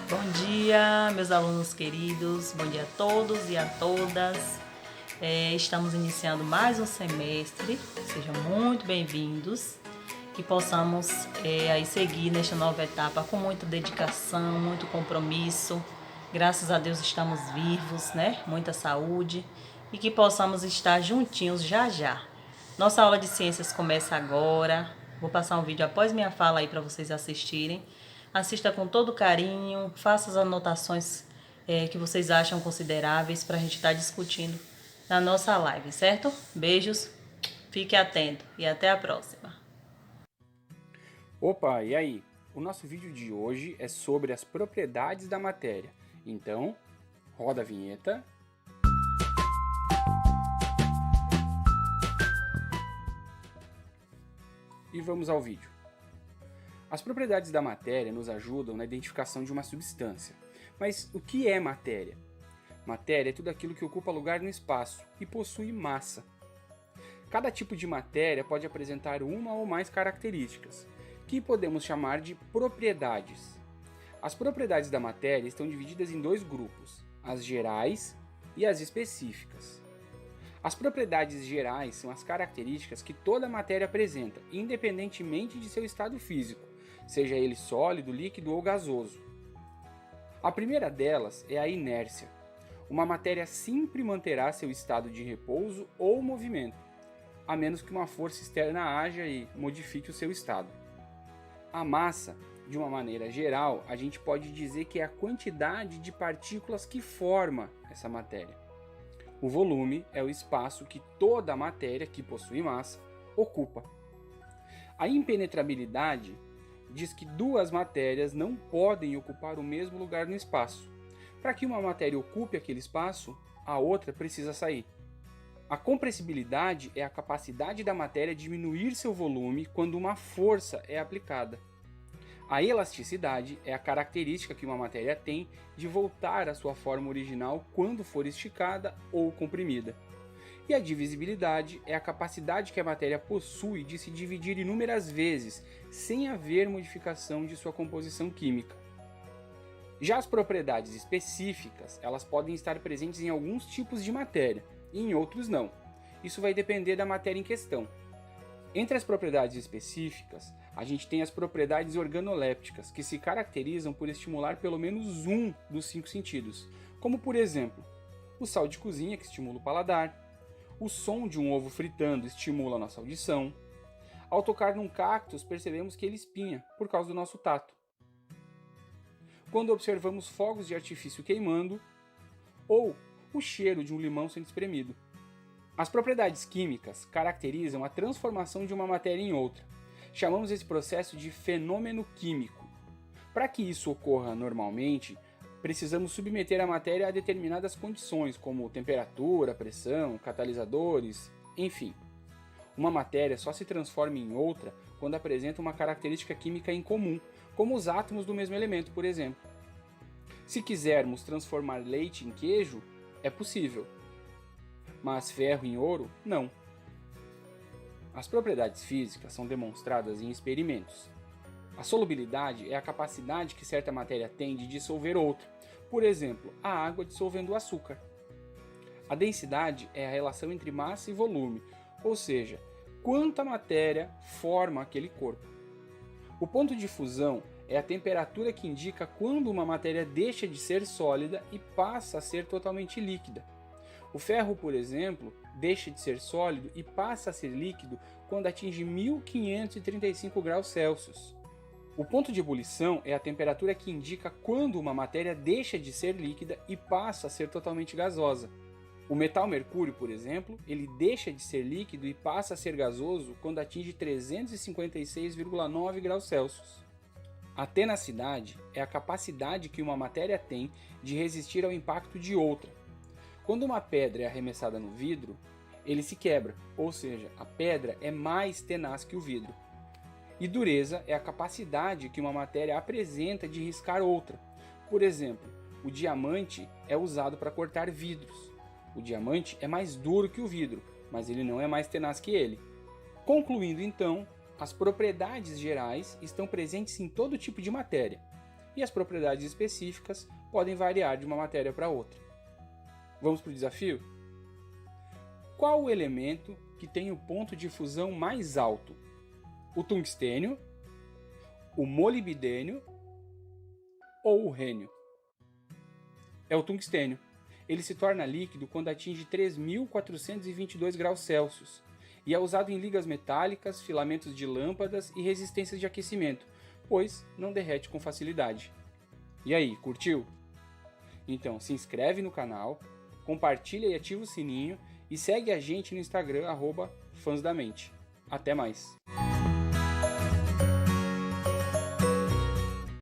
Bom dia, meus alunos queridos, bom dia a todos e a todas. Estamos iniciando mais um semestre, sejam muito bem-vindos, que possamos aí seguir nesta nova etapa com muita dedicação, muito compromisso. Graças a Deus estamos vivos, né? Muita saúde e que possamos estar juntinhos já já. Nossa aula de ciências começa agora. Vou passar um vídeo após minha fala aí para vocês assistirem. Assista com todo carinho, faça as anotações que vocês acham consideráveis para a gente estar discutindo na nossa live, certo? Beijos, fique atento e até a próxima. Opa, e aí? O nosso vídeo de hoje é sobre as propriedades da matéria. Então, roda a vinheta. E vamos ao vídeo. As propriedades da matéria nos ajudam na identificação de uma substância. Mas o que é matéria? Matéria é tudo aquilo que ocupa lugar no espaço e possui massa. Cada tipo de matéria pode apresentar uma ou mais características, que podemos chamar de propriedades. As propriedades da matéria estão divididas em dois grupos, as gerais e as específicas. As propriedades gerais são as características que toda matéria apresenta, independentemente de seu estado físico, seja ele sólido, líquido ou gasoso. A primeira delas é a inércia. Uma matéria sempre manterá seu estado de repouso ou movimento, a menos que uma força externa haja e modifique o seu estado. A massa, de uma maneira geral, a gente pode dizer que é a quantidade de partículas que forma essa matéria. O volume é o espaço que toda a matéria que possui massa ocupa. A impenetrabilidade diz que duas matérias não podem ocupar o mesmo lugar no espaço. Para que uma matéria ocupe aquele espaço, a outra precisa sair. A compressibilidade é a capacidade da matéria diminuir seu volume quando uma força é aplicada. A elasticidade é a característica que uma matéria tem de voltar à sua forma original quando for esticada ou comprimida. E a divisibilidade é a capacidade que a matéria possui de se dividir inúmeras vezes, sem haver modificação de sua composição química. Já as propriedades específicas, elas podem estar presentes em alguns tipos de matéria, e em outros não. Isso vai depender da matéria em questão. Entre as propriedades específicas, a gente tem as propriedades organolépticas, que se caracterizam por estimular pelo menos um dos 5 sentidos, como por exemplo, o sal de cozinha, que estimula o paladar, o som de um ovo fritando estimula a nossa audição, ao tocar num cactus percebemos que ele espinha, por causa do nosso tato. Quando observamos fogos de artifício queimando, ou o cheiro de um limão sendo espremido. As propriedades químicas caracterizam a transformação de uma matéria em outra. Chamamos esse processo de fenômeno químico. Para que isso ocorra normalmente, precisamos submeter a matéria a determinadas condições, como temperatura, pressão, catalisadores, enfim. Uma matéria só se transforma em outra quando apresenta uma característica química em comum, como os átomos do mesmo elemento, por exemplo. Se quisermos transformar leite em queijo, é possível. Mas ferro em ouro, não. As propriedades físicas são demonstradas em experimentos. A solubilidade é a capacidade que certa matéria tem de dissolver outra, por exemplo, a água dissolvendo o açúcar. A densidade é a relação entre massa e volume, ou seja, quanta matéria forma aquele corpo. O ponto de fusão é a temperatura que indica quando uma matéria deixa de ser sólida e passa a ser totalmente líquida. O ferro, por exemplo, deixa de ser sólido e passa a ser líquido quando atinge 1535 graus Celsius. O ponto de ebulição é a temperatura que indica quando uma matéria deixa de ser líquida e passa a ser totalmente gasosa. O metal mercúrio, por exemplo, ele deixa de ser líquido e passa a ser gasoso quando atinge 356,9 graus Celsius. A tenacidade é a capacidade que uma matéria tem de resistir ao impacto de outra. Quando uma pedra é arremessada no vidro, ele se quebra, ou seja, a pedra é mais tenaz que o vidro. E dureza é a capacidade que uma matéria apresenta de riscar outra. Por exemplo, o diamante é usado para cortar vidros. O diamante é mais duro que o vidro, mas ele não é mais tenaz que ele. Concluindo então, as propriedades gerais estão presentes em todo tipo de matéria. e as propriedades específicas podem variar de uma matéria para outra. Vamos para o desafio? Qual o elemento que tem o ponto de fusão mais alto? O tungstênio, o molibdênio ou o rênio? É o tungstênio. Ele se torna líquido quando atinge 3.422 graus Celsius e é usado em ligas metálicas, filamentos de lâmpadas e resistências de aquecimento, pois não derrete com facilidade. E aí, curtiu? Então se inscreve no canal, compartilha e ativa o sininho e segue a gente no Instagram @fansdamente. Até mais!